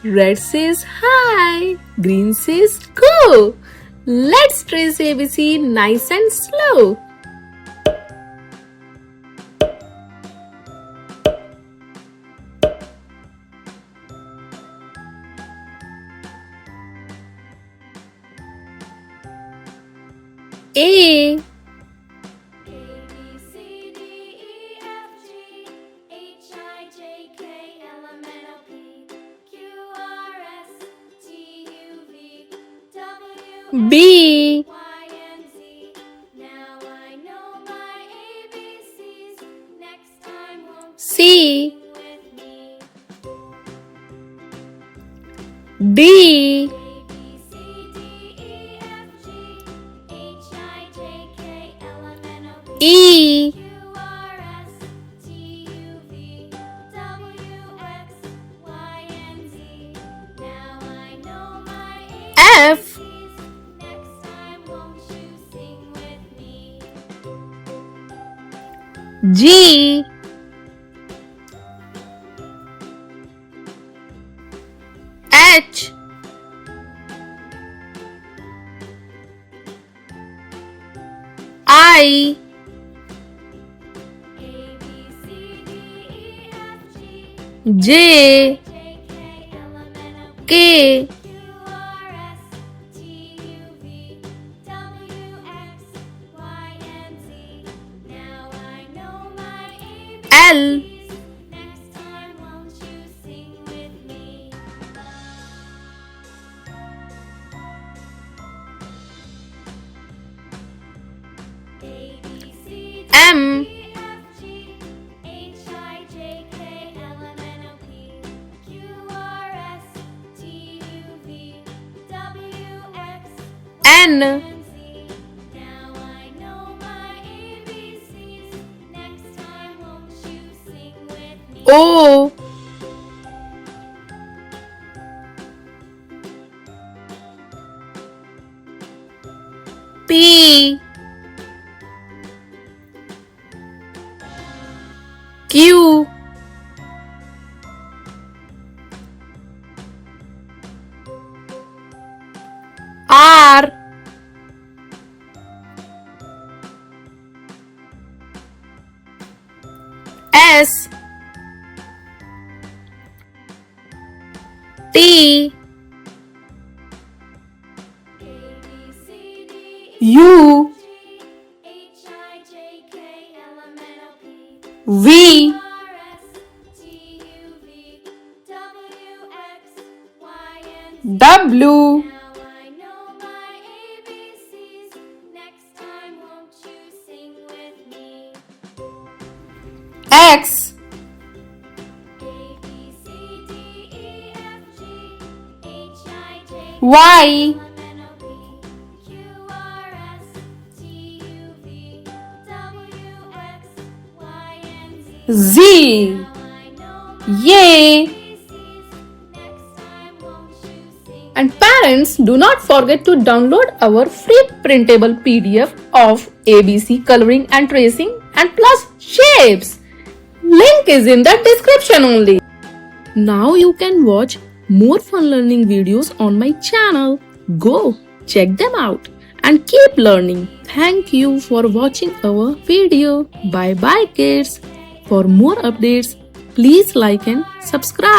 Red says hi. Green says go. Let's trace ABC nice and slow. A. B. C. D. E. F. G. H. I. J. K. L. M. N. O. P. Q. R. S. T. U. V. W. X. Y. Z. Yay! And parents, do not forget to download our free printable PDF of ABC coloring and tracing and plus shapes. Link is in the description only. Now you can watch more fun learning videos on my channel. Go check them out and keep learning. Thank you for watching our video. Bye bye kids. For more updates, please like and subscribe.